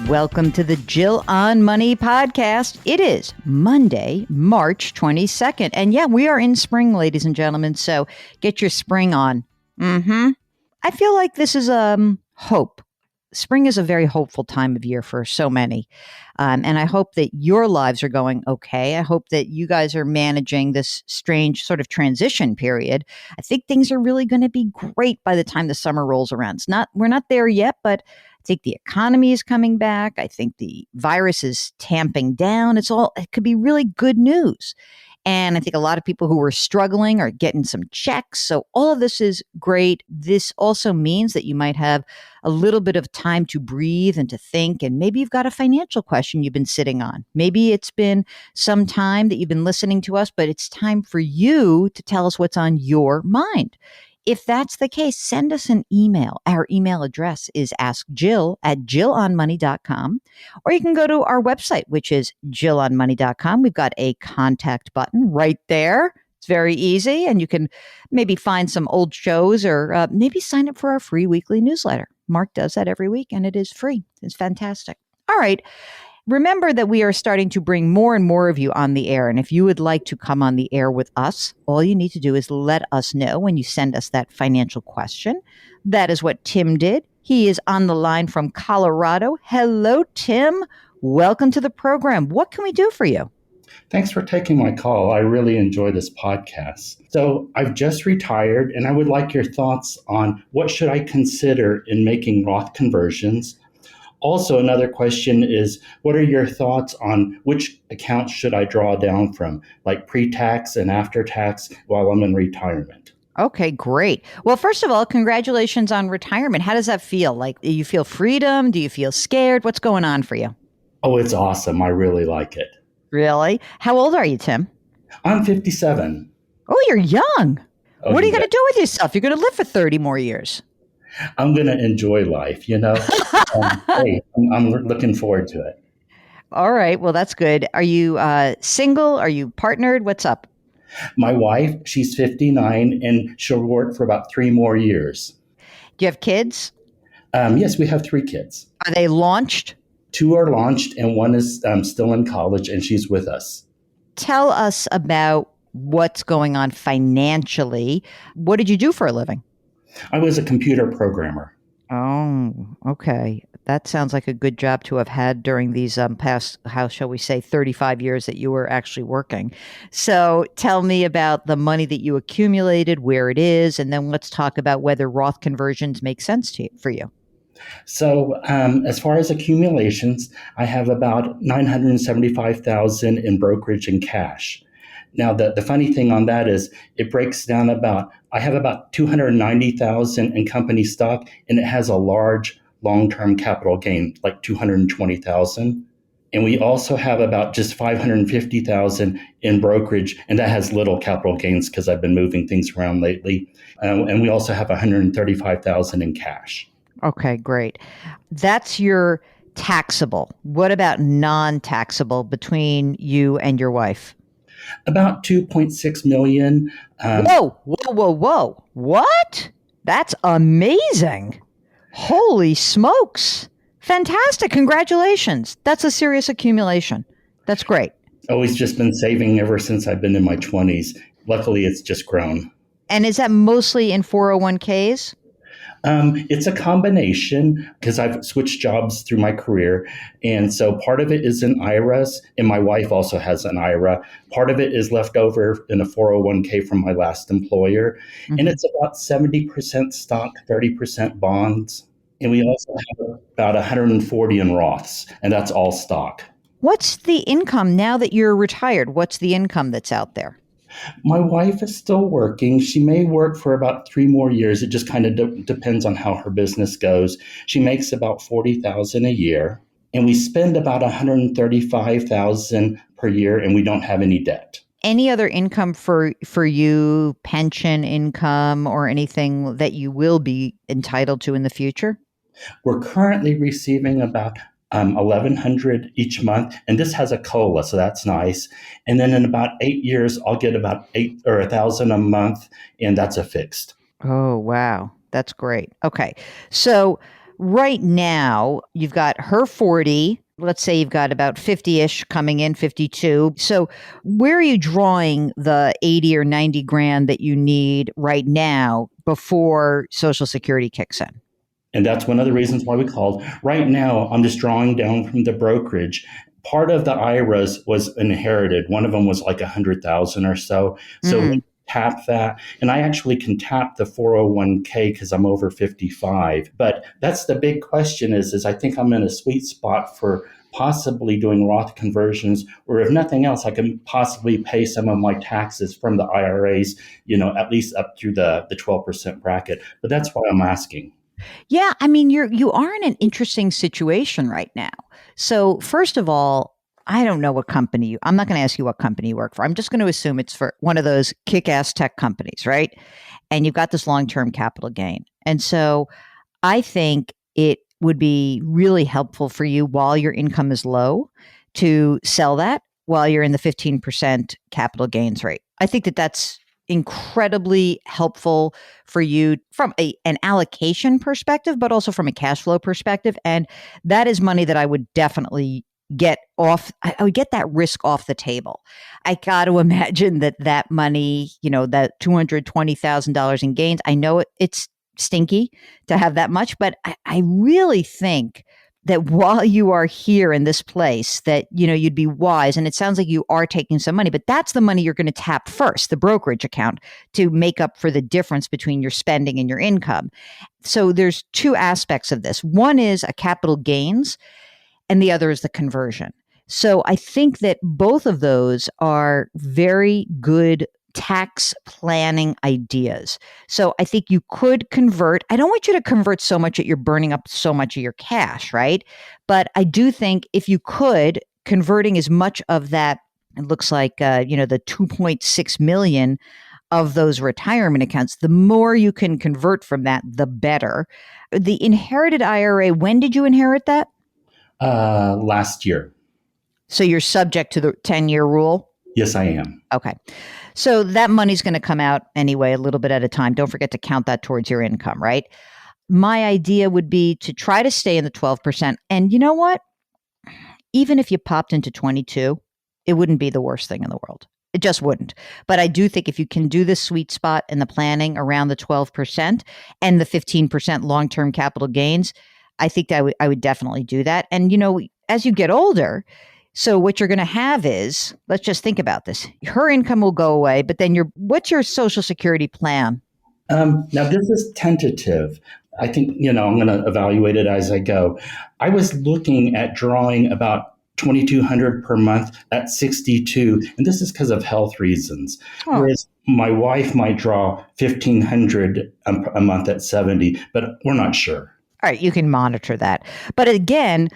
Welcome to the Jill on Money podcast. It is Monday, March 22nd. And yeah, we are in spring, ladies and gentlemen. So get your spring on. I feel like this is hope. Spring is a very hopeful time of year for so many. And I hope that your lives are going okay. I hope that you guys are managing this strange sort of transition period. I think things are really going to be great by the time the summer rolls around. We're not there yet, but I think the economy is coming back. I think the virus is tamping down. It could be really good news. And I think a lot of people who were struggling are getting some checks. So all of this is great. This also means that you might have a little bit of time to breathe and to think. And maybe you've got a financial question you've been sitting on. Maybe it's been some time that you've been listening to us, but it's time for you to tell us what's on your mind. If that's the case, send us an email. Our email address is askjill@jillonmoney.com, or you can go to our website, which is jillonmoney.com. We've got a contact button right there. It's very easy, and you can maybe find some old shows or maybe sign up for our free weekly newsletter. Mark does that every week, and it is free. It's fantastic. All right. Remember that we are starting to bring more and more of you on the air. And if you would like to come on the air with us, all you need to do is let us know when you send us that financial question. That is what Tim did. He is on the line from Colorado. Hello, Tim. Welcome to the program. What can we do for you? Thanks for taking my call. I really enjoy this podcast. So I've just retired, and I would like your thoughts on what should I consider in making Roth conversions. Also, another question is, what are your thoughts on which accounts should I draw down from, like pre-tax and after-tax while I'm in retirement? Okay, great. Well, first of all, congratulations on retirement. How does that feel? Like, do you feel freedom? Do you feel scared? What's going on for you? Oh, it's awesome. I really like it. Really? How old are you, Tim? I'm 57. Oh, you're young. Oh, What are you yeah. going to do with yourself? You're going to live for 30 more years. I'm going to enjoy life, Hey, I'm looking forward to it. All right. Well, that's good. Are you single? Are you partnered? What's up? My wife, she's 59, and she'll work for about 3 more years. Do you have kids? Yes, we have 3 kids. Are they launched? 2 are launched, and 1 is still in college, and she's with us. Tell us about what's going on financially. What did you do for a living? I was a computer programmer. Oh, okay. That sounds like a good job to have had during these past, how shall we say, 35 years that you were actually working. So tell me about the money that you accumulated, where it is, and then let's talk about whether Roth conversions make sense for you. So as far as accumulations, I have about $975,000 in brokerage and cash. Now, the funny thing on that is it breaks down I have about $290,000 in company stock, and it has a large long-term capital gain, like $220,000. And we also have about just $550,000 in brokerage, and that has little capital gains because I've been moving things around lately. And we also have $135,000 in cash. Okay, great. That's your taxable. What about non-taxable between you and your wife? About 2.6 million. Whoa. What? That's amazing. Holy smokes. Fantastic. Congratulations. That's a serious accumulation. That's great. Always just been saving ever since I've been in my 20s. Luckily, it's just grown. And is that mostly in 401ks? It's a combination because I've switched jobs through my career. And so part of it is in IRAs, and my wife also has an IRA. Part of it is left over in a 401k from my last employer. Mm-hmm. And it's about 70% stock, 30% bonds. And we also have about 140 in Roths, and that's all stock. What's the income now that you're retired? What's the income that's out there? My wife is still working. She may work for about 3 more years. It just kind of depends on how her business goes. She makes about $40,000 a year, and we spend about $135,000 per year, and we don't have any debt. Any other income for you, pension income or anything that you will be entitled to in the future? We're currently receiving about $1,100 each month, and this has a COLA, so that's nice. And then in about 8 years, I'll get about $1,000 a month, and that's a fixed. Oh, wow. That's great. Okay. So right now, you've got her 40. Let's say you've got about 50-ish coming in, 52. So where are you drawing the 80 or 90 grand that you need right now before Social Security kicks in? And that's one of the reasons why we called. Right now, I'm just drawing down from the brokerage. Part of the IRAs was inherited. One of them was like 100,000 or so. So Mm. tap that. And I actually can tap the 401k because I'm over 55. But that's the big question is I think I'm in a sweet spot for possibly doing Roth conversions, or if nothing else, I can possibly pay some of my taxes from the IRAs, at least up through the 12% bracket. But that's why I'm asking. Yeah, I mean, you are in an interesting situation right now. So first of all, I don't know what company I'm not going to ask you what company you work for. I'm just going to assume it's for one of those kick-ass tech companies, right? And you've got this long-term capital gain. And so I think it would be really helpful for you while your income is low to sell that while you're in the 15% capital gains rate. I think that that's incredibly helpful for you from an allocation perspective, but also from a cash flow perspective. And that is money that I would definitely get off. I would get that risk off the table. I got to imagine that money, that $220,000 in gains, I know it's stinky to have that much, but I really think that while you are here in this place that, you'd be wise. And it sounds like you are taking some money, but that's the money you're going to tap first, the brokerage account, to make up for the difference between your spending and your income. So there's two aspects of this. One is a capital gains and the other is the conversion. So I think that both of those are very good tax planning ideas. So I think you could convert. I don't want you to convert so much that you're burning up so much of your cash, right? But I do think if you could, converting as much of that, it looks like, the 2.6 million of those retirement accounts, the more you can convert from that, the better. The inherited IRA, when did you inherit that? Last year. So you're subject to the 10-year rule? Yes, I am. Okay. So that money's going to come out anyway, a little bit at a time. Don't forget to count that towards your income, right? My idea would be to try to stay in the 12%. And you know what? Even if you popped into 22, it wouldn't be the worst thing in the world. It just wouldn't. But I do think if you can do the sweet spot and the planning around the 12% and the 15% long-term capital gains, I think that I would definitely do that. And, as you get older, so what you're going to have is, let's just think about this. Her income will go away, but then what's your Social Security plan? Now, this is tentative. I think, I'm going to evaluate it as I go. I was looking at drawing about $2,200 per month at 62, and this is because of health reasons. Oh. Whereas my wife might draw $1,500 a month at 70, but we're not sure. All right, you can monitor that. But again,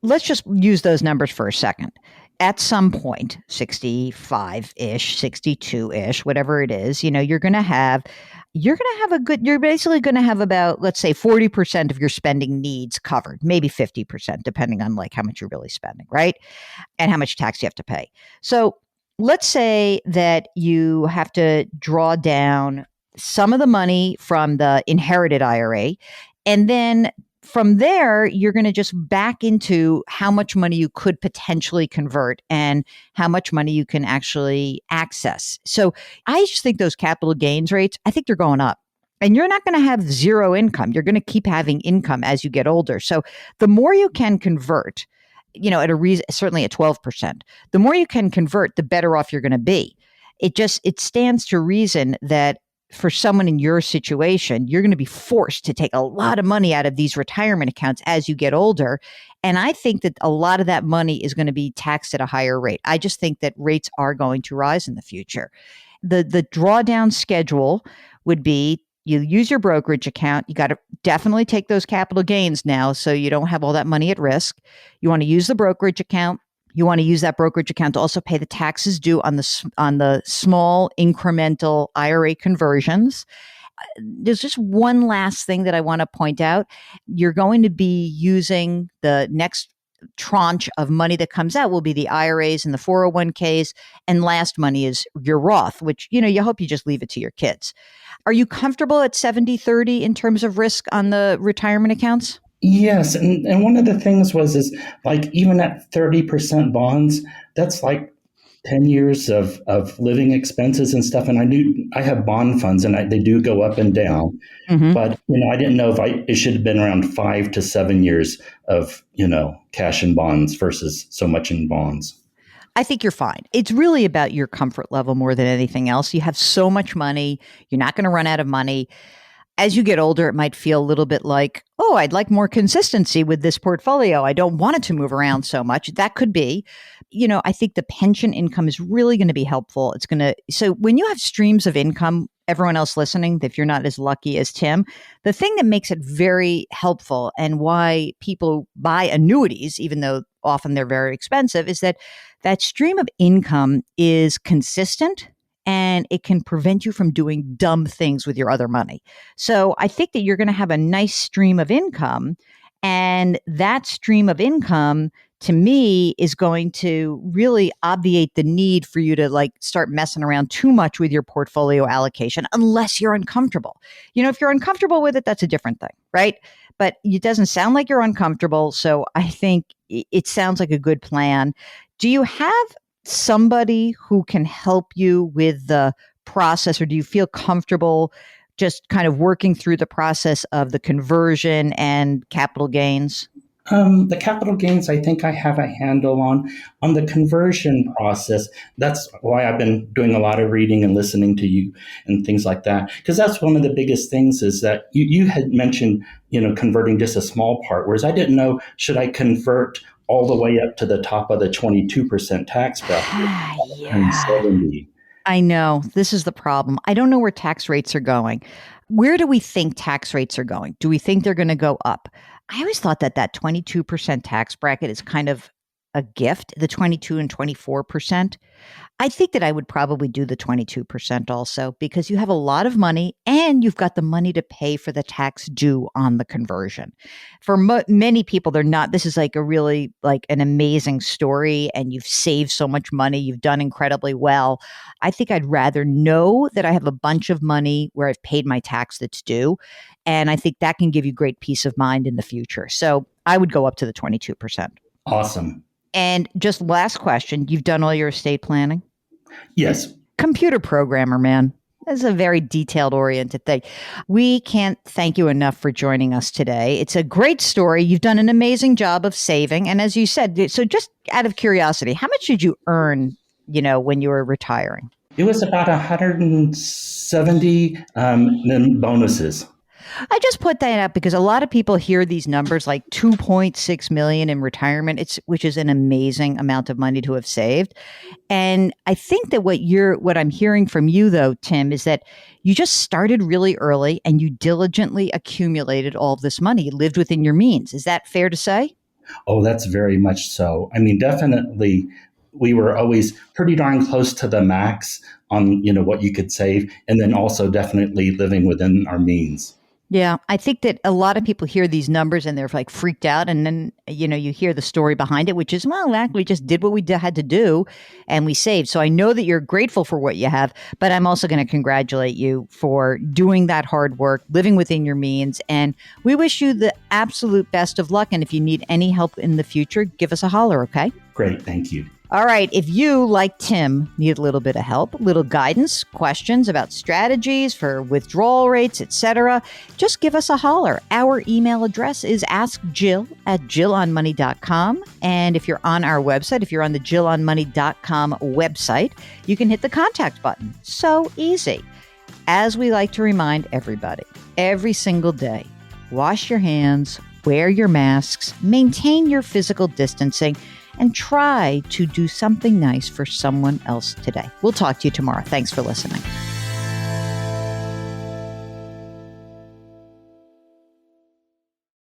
let's just use those numbers for a second. At some point, 65-ish, 62-ish, whatever it is, you're basically going to have about, let's say, 40% of your spending needs covered, maybe 50%, depending on how much you're really spending, right? And how much tax you have to pay. So let's say that you have to draw down some of the money from the inherited IRA, and then from there, you're going to just back into how much money you could potentially convert and how much money you can actually access. So I just think those capital gains rates, I think they're going up. And you're not going to have zero income. You're going to keep having income as you get older. So the more you can convert, certainly at 12%, the more you can convert, the better off you're going to be. It stands to reason that for someone in your situation, you're going to be forced to take a lot of money out of these retirement accounts as you get older. And I think that a lot of that money is going to be taxed at a higher rate. I just think that rates are going to rise in the future. The drawdown schedule would be you use your brokerage account. You got to definitely take those capital gains now so you don't have all that money at risk. You want to use the brokerage account. You want to use that brokerage account to also pay the taxes due on the small incremental IRA conversions. There's just one last thing that I want to point out. You're going to be using the next tranche of money that comes out will be the IRAs and the 401ks, and last money is your Roth, which, you hope you just leave it to your kids. Are you comfortable at 70-30 in terms of risk on the retirement accounts? Yes, and one of the things was is like even at 30% bonds, that's like 10 years of living expenses and stuff. And I knew I have bond funds and they do go up and down. Hmm. But I didn't know if it should have been around 5 to 7 years of cash and bonds versus so much in bonds. I think you're fine. It's really about your comfort level more than anything else. You have so much money, you're not going to run out of money. As you get older, it might feel a little bit like, oh, I'd like more consistency with this portfolio. I don't want it to move around so much. That could be. I think the pension income is really going to be helpful. So when you have streams of income, everyone else listening, if you're not as lucky as Tim, the thing that makes it very helpful and why people buy annuities, even though often they're very expensive, is that stream of income is consistent and it can prevent you from doing dumb things with your other money. So I think that you're going to have a nice stream of income. And that stream of income, to me, is going to really obviate the need for you to start messing around too much with your portfolio allocation, unless you're uncomfortable. If you're uncomfortable with it, that's a different thing, right? But it doesn't sound like you're uncomfortable. So I think it sounds like a good plan. Do you have somebody who can help you with the process, or do you feel comfortable just kind of working through the process of the conversion and capital gains? The capital gains, I think I have a handle on. On the conversion process, that's why I've been doing a lot of reading and listening to you and things like that. Because that's one of the biggest things is that you had mentioned, converting just a small part, whereas I didn't know, should I convert all the way up to the top of the 22% tax bracket, Yeah. 70? I know. This is the problem. I don't know where tax rates are going. Where do we think tax rates are going? Do we think they're going to go up? I always thought that 22% tax bracket is kind of a gift, the 22 and 24%. I think that I would probably do the 22% also, because you have a lot of money and you've got the money to pay for the tax due on the conversion. For many people, this is like a really an amazing story, and you've saved so much money. You've done incredibly well. I think I'd rather know that I have a bunch of money where I've paid my tax that's due. And I think that can give you great peace of mind in the future. So I would go up to the 22%. Awesome. And just last question, you've done all your estate planning? Yes. Computer programmer, man. That's a very detailed oriented thing. We can't thank you enough for joining us today. It's a great story. You've done an amazing job of saving. And as you said, so just out of curiosity, how much did you earn, when you were retiring? It was about 170 then bonuses. I just put that out because a lot of people hear these numbers like 2.6 million in retirement, which is an amazing amount of money to have saved. And I think that what I'm hearing from you though, Tim, is that you just started really early and you diligently accumulated all of this money, lived within your means. Is that fair to say? Oh, that's very much so. I mean, definitely we were always pretty darn close to the max on, what you could save, and then also definitely living within our means. Yeah, I think that a lot of people hear these numbers and they're freaked out. And then, you hear the story behind it, which is, well, we just did what we had to do and we saved. So I know that you're grateful for what you have, but I'm also going to congratulate you for doing that hard work, living within your means. And we wish you the absolute best of luck. And if you need any help in the future, give us a holler, okay? Great. Thank you. All right. If you, like Tim, need a little bit of help, a little guidance, questions about strategies for withdrawal rates, etc., just give us a holler. Our email address is askjill@jillonmoney.com. And if you're on our website, if you're on the jillonmoney.com website, you can hit the contact button. So easy. As we like to remind everybody, every single day, wash your hands, wear your masks, maintain your physical distancing, and try to do something nice for someone else today. We'll talk to you tomorrow. Thanks for listening.